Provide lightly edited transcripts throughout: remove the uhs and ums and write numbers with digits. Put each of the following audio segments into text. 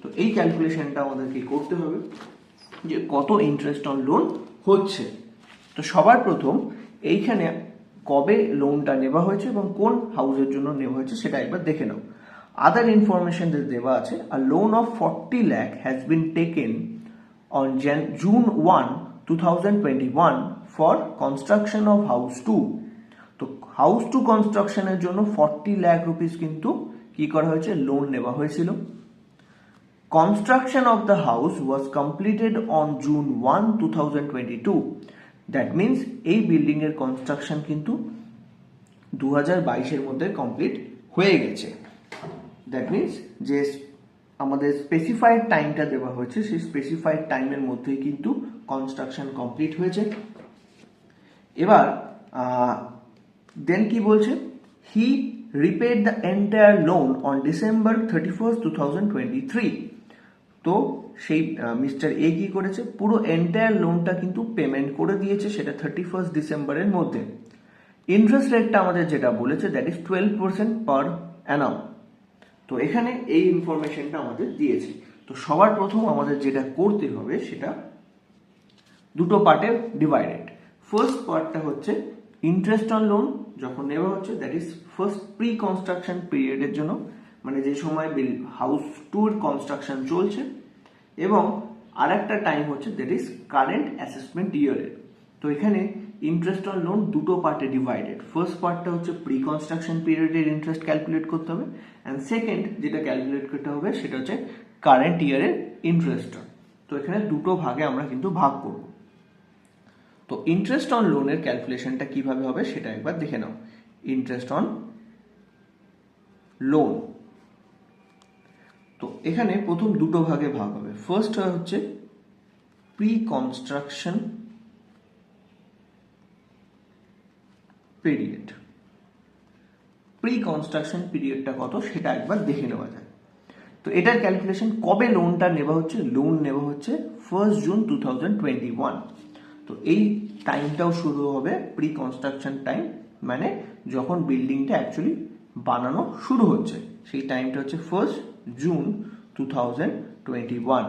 তো এই ক্যালকুলেশনটা আমাদেরকে করতে হবে যে কত ইন্টারেস্ট অন লোন হচ্ছে। তো সবার প্রথম এইখানে কবে লোনটা নেওয়া হয়েছে এবং কোন হাউসের জন্য নেওয়া হয়েছে সেটা একবার দেখে নাও। আদার ইনফরমেশন দেওয়া আছে, a loan of 40 lakh has been taken on June 1, 2021 for construction of house 2। তো হাউস 2 কনস্ট্রাকশনের জন্য 40 লাখ রুপিস কিন্তু কি করা হয়েছে, লোন নেওয়া হয়েছিল। Construction of the house was completed on June 1, 2022. That means এই বিল্ডিং এর কনস্ট্রাকশন কিন্তু 2022 এর মধ্যে কমপ্লিট হয়ে গেছে। দ্যাট মিন্স যে আমাদের স্পেসিফাইড টাইমটা দেওয়া হয়েছে সেই স্পেসিফাইড টাইমের মধ্যেই কিন্তু কনস্ট্রাকশন কমপ্লিট হয়েছে। এবার দেন কি বলছে, he repaid the entire loan on December 31st, 2023। তো সেই মিস্টার এ কি করেছে, পুরো এন্টায়ার লোনটা কিন্তু পেমেন্ট করে দিয়েছে, সেটা 31 ডিসেম্বরের মধ্যে। ইন্টারেস্ট রেটটা আমাদের যেটা বলেছে দ্যাট ইজ 12% পার অ্যানাম। তো এখানে এই ইনফরমেশনটা আমাদের দিয়েছে। তো সবার প্রথম আমাদের যেটা করতে হবে সেটা দুটো পার্টে ডিভাইডেড। ফার্স্ট পার্টটা হচ্ছে ইন্টারেস্ট অন লোন যখন নেওয়া হচ্ছে, that is first pre construction পিরিয়ডের জন্য, মানে যে সময় হাউস 2 কনস্ট্রাকশন চলছে, এবং আর একটা টাইম হচ্ছে দ্যাট ইজ কারেন্ট অ্যাসেসমেন্ট ইয়ারের। তো এখানে ইন্টারেস্ট অন লোন দুটো পার্টে ডিভাইডেড। ফার্স্ট পার্টটা হচ্ছে প্রি কনস্ট্রাকশন পিরিয়ডের ইন্টারেস্ট ক্যালকুলেট করতে হবে, অ্যান্ড সেকেন্ড যেটা ক্যালকুলেট করতে হবে সেটা হচ্ছে কারেন্ট ইয়ারের ইন্টারেস্টটা। তো এখানে দুটো ভাগে আমরা কিন্তু ভাগ করব। তো ইন্টারেস্ট অন লোনের ক্যালকুলেশনটা কিভাবে হবে সেটা একবার দেখে নাও। ইন্টারেস্ট অন লোন, তো এখানে প্রথম দুটো ভাগে ভাগ হবে। ফার্স্ট হচ্ছে pre construction period. Pre construction পিরিয়ডটা কত সেটা একবার দেখে নেওয়া যায়। তো এটার ক্যালকুলেশন কবে লোনটা নেওয়া হচ্ছে, লোন নেওয়া হচ্ছে 1 জুন 2021। তো এই টাইমটাও শুরু হবে প্রি কনস্ট্রাকশন টাইম, মানে যখন বিল্ডিংটা অ্যাকচুয়ালি বানানো শুরু হচ্ছে সেই টাইমটা হচ্ছে 1 জুন 2021।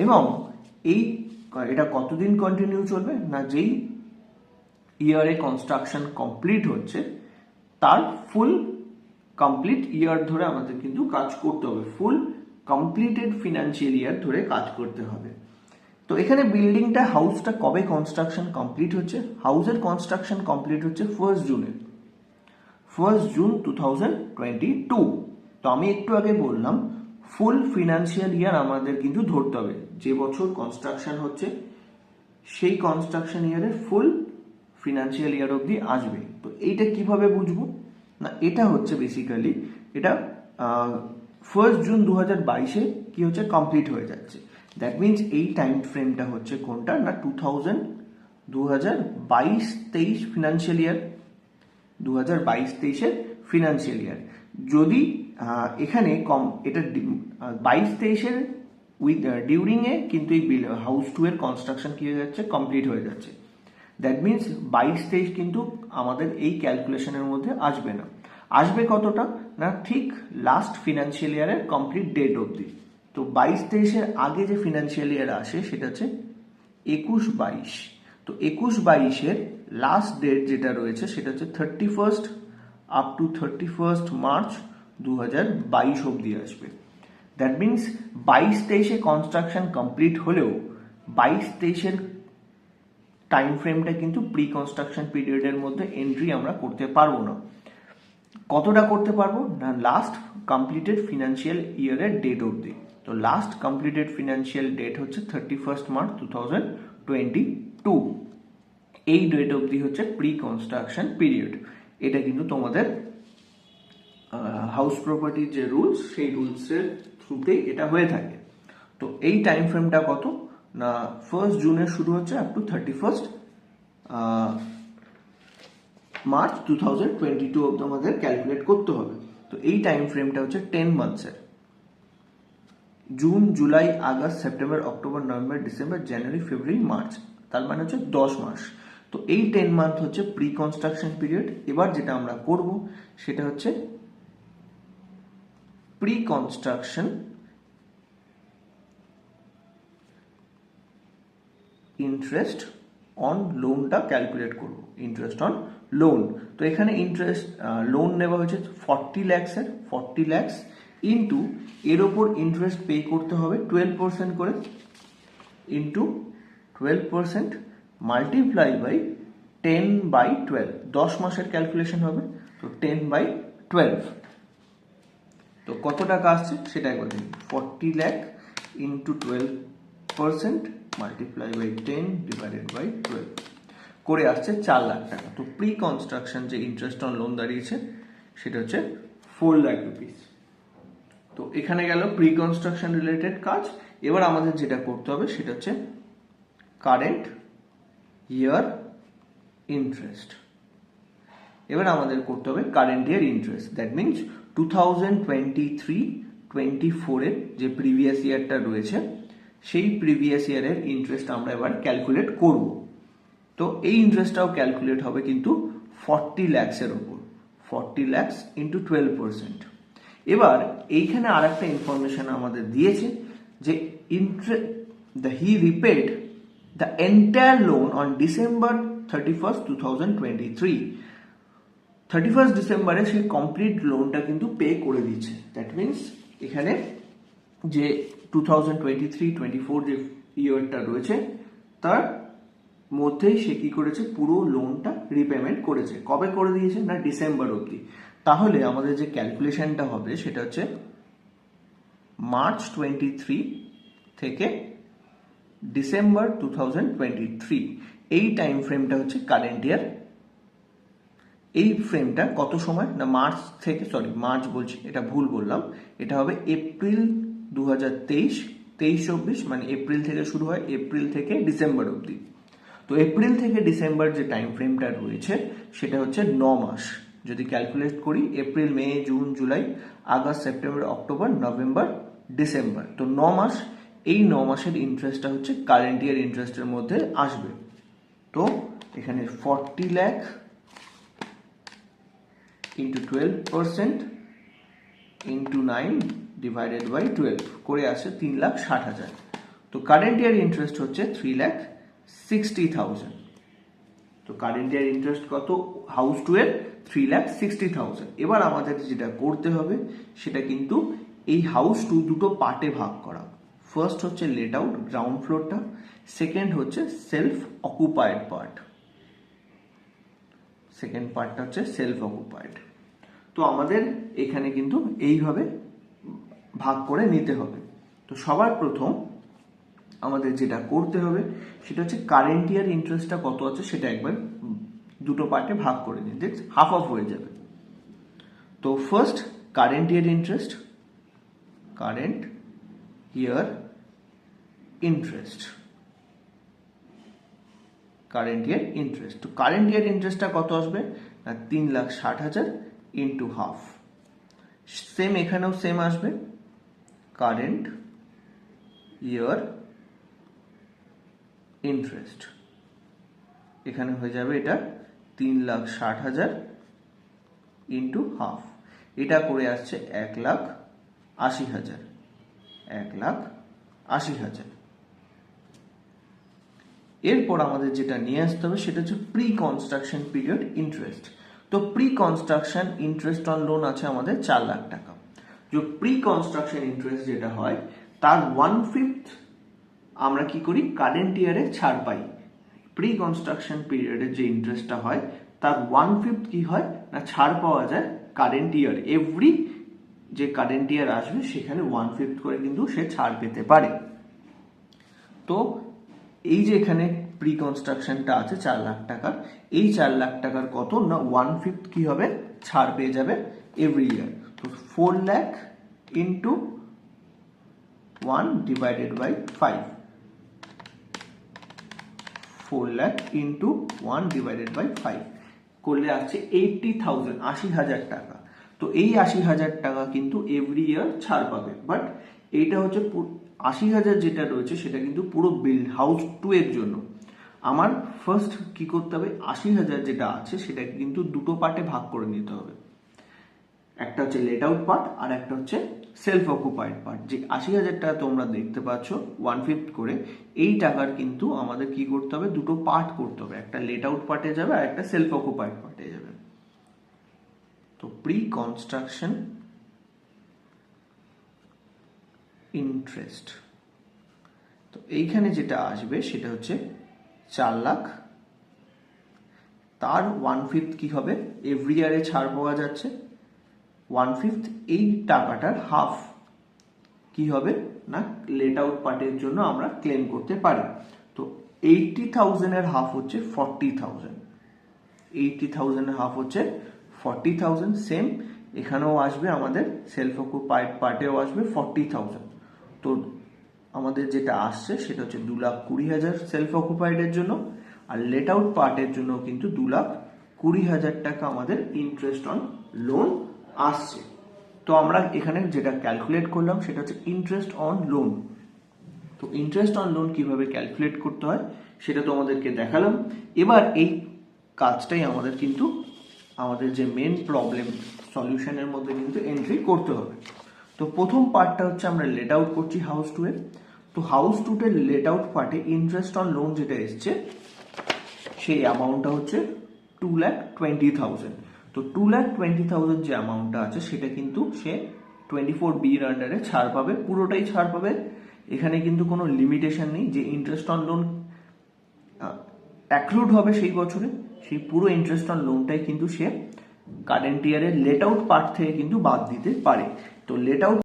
এবং এটা কতদিন কন্টিনিউ চলবে না, যেই ইয়ারে কনস্ট্রাকশন কমপ্লিট হচ্ছে তার ফুল কমপ্লিট ইয়ার ধরে আমাদের কিন্তু কাজ করতে হবে, ফুল কমপ্লিটেড ফিনান্সিয়াল ইয়ার ধরে কাজ করতে হবে। তো এখানে বিল্ডিংটা হাউসটা কবে কনস্ট্রাকশন কমপ্লিট হচ্ছে, হাউসের কনস্ট্রাকশন কমপ্লিট হচ্ছে 1 জুনে, 1 জুন 2022। তো আমি একটু আগে বললাম ফুল ফিনান্সিয়াল ইয়ার আমাদের কিন্তু ধরতে হবে, যে বছর কনস্ট্রাকশন হচ্ছে সেই কনস্ট্রাকশন ইয়ারের ফুল ফিনান্সিয়াল ইয়ার অবধি আসবে। তো এইটা কিভাবে বুঝবো না, এটা হচ্ছে বেসিক্যালি এটা 1 জুন 2022-এ কি হচ্ছে কমপ্লিট হয়ে যাচ্ছে। দ্যাট মিনস এই টাইম ফ্রেমটা হচ্ছে কোনটা না 2022-23 ফিনান্সিয়াল ইয়ার, 2022-23-এর ফিনান্সিয়াল ইয়ার। যদি এখানে এটা 22-23-এর উইথ ডিউরিংয়ে কিন্তু এই হাউস 2 এর কনস্ট্রাকশন কি হয়ে যাচ্ছে, কমপ্লিট হয়ে যাচ্ছে। দ্যাট মিনস 22-23 কিন্তু আমাদের এই ক্যালকুলেশনের মধ্যে আসবে না। আসবে কতটা না ঠিক লাস্ট ফিনান্সিয়াল ইয়ারের কমপ্লিট ডেট অবধি। তো 22-23-এর আগে যে ফিনান্সিয়াল ইয়ার আসে সেটা হচ্ছে 21-22। তো 21-22-এর লাস্ট ডেট যেটা রয়েছে সেটা হচ্ছে 31st up to 31st March 2022 অবধি আসবে। দ্যাট মিনস 22-23-এ কনস্ট্রাকশন কমপ্লিট হলেও 22-23-এর টাইম ফ্রেমটা কিন্তু প্রি কনস্ট্রাকশন পিরিয়ডের মধ্যে এন্ট্রি আমরা করতে পারবো না। কতটা করতে পারবো না, লাস্ট কমপ্লিটেড ফিনান্সিয়াল ইয়ারের ডেট অবধি। তো লাস্ট কমপ্লিটেড ফিনান্সিয়াল ডেট হচ্ছে 31st মার্চ 2022। এই ডেট অবধি হচ্ছে প্রি কনস্ট্রাকশন পিরিয়ড। এটা কিন্তু তোমাদের হাউস প্রপার্টির যে রুলস সেই রুলসের থ্রুতেই এটা হয়ে থাকে। তো এই টাইম ফ্রেমটা কত না 1 জুনে শুরু হচ্ছে আপ টু 31st মার্চ 2022 অবধি আমাদের ক্যালকুলেট করতে হবে। তো এই টাইম ফ্রেমটা হচ্ছে 10 মান্থসের। June, July, August, September, October, November, December, January, February, March, তার মানে হচ্ছে 10 মাস। তো এই 10 মান্থ হচ্ছে প্রি কনস্ট্রাকশন পিরিয়ড। এবার যেটা আমরা করব সেটা হচ্ছে প্রি কনস্ট্রাকশন ইন্টারেস্ট অন লোনটা ক্যালকুলেট করব, ইন্টারেস্ট অন লোন। তো এখানে ইন্টারেস্ট লোন নেওয়া হয়েছে 40 lakhs-এর, 40 lakhs ইন্টু এর ওপর ইন্টারেস্ট পে করতে হবে 12% করে, ইন্টু 12% মাল্টিপ্লাই বাই 10/12, 10 মাসের ক্যালকুলেশন হবে, তো 10/12। তো কত টাকা আসছে সেটা একবার দেখি, 40 lakh into 12% multiply by 10 divided by 12 করে আসছে 4 লাখ টাকা। তো প্রি কনস্ট্রাকশন যে ইন্টারেস্ট অন লোন দাঁড়িয়েছে সেটা হচ্ছে 4 lakh rupees। তো এখানে গেল প্রি কনস্ট্রাকশন রিলেটেড কাজ। এবার আমাদের যেটা করতে হবে সেটা হচ্ছে কারেন্ট ইয়ার ইন্টারেস্ট। এবার আমাদের করতে হবে current year interest, that means 2023-24 এর যে প্রিভিয়াস ইয়ারটা রয়েছে সেই প্রিভিয়াস ইয়ারের ইন্টারেস্ট আমরা এবার ক্যালকুলেট করব। তো এই ইন্টারেস্টটাও ক্যালকুলেট হবে কিন্তু 40 lakhs-এর ওপর, 40 lakhs ইন্টু 12%। এবার এইখানে আর একটা ইনফরমেশন আমাদের দিয়েছে যে he repaid the entire loan on December 31st, 2023। 31st ডিসেম্বরে সে কমপ্লিট লোনটা কিন্তু পে করে দিচ্ছে। দ্যাট মিনস এখানে যে 2023-24 যে ইয়ারটা রয়েছে তার মধ্যেই সে কি করেছে, পুরো লোনটা রিপেমেন্ট করেছে। কবে করে দিয়েছে না, ডিসেম্বর অবধি। তাহলে আমাদের যে ক্যালকুলেশনটা হবে সেটা হচ্ছে মার্চ 23 থেকে ডিসেম্বর 2023, এই টাইম ফ্রেমটা হচ্ছে কারেন্ট ইয়ার। এই ফ্রেমটা কত সময় না, মার্চ থেকে, মার্চ বলছি, এটা ভুল বললাম, এটা হবে এপ্রিল 2023, 23-24, মানে এপ্রিল থেকে শুরু হয়, এপ্রিল থেকে ডিসেম্বর অবধি। তো এপ্রিল থেকে ডিসেম্বর যে টাইম ফ্রেমটা রয়েছে সেটা হচ্ছে 9 মাস। যদি ক্যালকুলেট করি April, May, June, July, August, September, October, November, December, তো 9 মাস। এই 9 মাসের ইন্টারেস্টটা হচ্ছে কারেন্ট ইয়ার ইন্টারেস্টের মধ্যে আসবে। তো এখানে 40 lakh into 12% into 9 divided by 12 করে আসে 3,60,000। তো কারেন্ট ইয়ার ইন্টারেস্ট হচ্ছে 3,60,000। তো কারেন্ট ইয়ার ইন্টারেস্ট কত হাউস টু এর, 3,60,000। এবার আমাদের যেটা করতে হবে সেটা কিন্তু এই হাউস টু দুটো পার্টে ভাগ করা। ফার্স্ট হচ্ছে লেট আউট গ্রাউন্ড ফ্লোরটা, সেকেন্ড হচ্ছে সেলফ অকুপাইড পার্ট, সেকেন্ড পার্টটা হচ্ছে সেলফ অকুপাইড। তো আমাদের এখানে কিন্তু এইভাবে ভাগ করে নিতে হবে। তো সবার প্রথম আমাদের যেটা করতে হবে সেটা হচ্ছে কারেন্ট ইয়ার ইন্টারেস্টটা কত আছে সেটা একবার দুটো পার্টে ভাগ করে নিন, দেখ হাফ অফ হয়ে যাবে। তো first current year interest, current year interest, current year interest. তো কারেন্ট ইয়ার ইন্টারেস্টটা কত আসবে না, 3,60,000 ইন্টু হাফ। সেম এখানেও সেম আসবে, কারেন্ট ইয়ার ইন্টারেস্ট, এখানে হয়ে যাবে এটা 3,60,000 ইন্টু হাফ। এটা করে আসছে 1,80,000, 1,80,000। এরপর আমাদের যেটা নিয়ে আসতে হবে সেটা হচ্ছে প্রি কনস্ট্রাকশন পিরিয়ড ইন্টারেস্ট। তো pre construction interest on loan আছে আমাদের 4 লাখ টাকা। যে প্রি কনস্ট্রাকশন ইন্টারেস্ট যেটা হয় তার 1/5 আমরা কি করি, কারেন্ট ইয়ারে ছাড় পাই। প্রি কনস্ট্রাকশন পিরিয়ডের যে ইন্টারেস্টটা হয় তার 1/5 কি হয় না, ছাড় পাওয়া যায় কারেন্ট ইয়ার। এভরি যে কারেন্ট ইয়ার আসবে সেখানে 1/5 করে কিন্তু সে ছাড় পেতে পারে। তো এই যে এখানে প্রি কনস্ট্রাকশনটা আছে 4 লাখ টাকার, এই 4 লাখ টাকার কত না 1/5 কি হবে, ছাড় পেয়ে যাবে এভরি ইয়ার। তো 4 lakh into 1 divided by 5, 4 lakh into 1 divided by 5 করলে আসছে 80,000, 80,000 টাকা। তো এই 80,000 টাকা কিন্তু এভরি ইয়ার ছাড় পাবে। বাট এইটা হচ্ছে 80,000 যেটা রয়েছে সেটা কিন্তু পুরো বিল্ড হাউস 2 এর জন্য। আমার ফার্স্ট কি করতে হবে, 80,000 যেটা আছে সেটা কিন্তু দুটো পার্টে ভাগ করে নিতে হবে। একটা হচ্ছে লেট আউট পার্ট আর একটা হচ্ছে সেলফ অকুপাইড পার্ট। যে 80,000 টাকা তোমরা দেখতে পাচ্ছ 1/5 করে, এই টাকার কিন্তু আমাদের কি করতে হবে, দুটো পার্ট করতে হবে, একটা লেট আউট পার্টে যাবে আর একটা সেলফ অকুপাইড পার্টে যাবে। তো প্রি কনস্ট্রাকশন ইন্টারেস্ট, তো এইখানে যেটা আসবে সেটা হচ্ছে 4 লাখ, তার 1/5 কি হবে, এভরি ইয়ারে ছাড় পাওয়া যাচ্ছে, 1/5 এই টাকাটার হাফ কি হবে না লেট আউট পার্টের জন্য আমরা ক্লেম করতে পারি। তো 80,000 এর হাফ হচ্ছে 40,000, 80,000 এর হাফ হচ্ছে 40,000। সেম এখানেও আসবে, আমাদের সেলফ অকুপাইড পার্টেও আসবে 40,000। তো আমাদের যেটা আসছে সেটা হচ্ছে 2,20,000 সেলফ অকুপাইডের জন্য, আর লেট আউট পার্টের জন্য কিন্তু 2,20,000 টাকা আমাদের ইন্টারেস্ট অন লোন আসছে। তো আমরা এখানে যেটা ক্যালকুলেট করলাম সেটা হচ্ছে ইন্টারেস্ট অন লোন। তো ইন্টারেস্ট অন লোন কিভাবে ক্যালকুলেট করতে হয় সেটা তো আমাদেরকে দেখালাম। এবার এই কাজটাই আমাদের কিন্তু আমাদের যে মেন প্রবলেম সলিউশনের মধ্যে কিন্তু এন্ট্রি করতে হবে। তো প্রথম পার্টটা হচ্ছে আমরা লেট আউট করছি হাউস টু এর। তো হাউস টু এর লেট আউট পার্টে ইন্টারেস্ট অন লোন যেটা এসছে সেই অ্যামাউন্টটা হচ্ছে 2,20,000। তো 2,20,000 যে অ্যামাউন্টটা আছে সেটা কিন্তু সে 24B-র আন্ডারে ছাড় পাবে, পুরোটাই ছাড় পাবে। এখানে কিন্তু কোনো লিমিটেশন নেই যে ইন্টারেস্ট অন লোন অ্যাক্রুড হবে সেই বছরে, সেই পুরো ইন্টারেস্ট অন লোনটাই কিন্তু সে কারেন্ট ইয়ারের লেট আউট পার্ট থেকে কিন্তু বাদ দিতে পারে। তো লেট আউট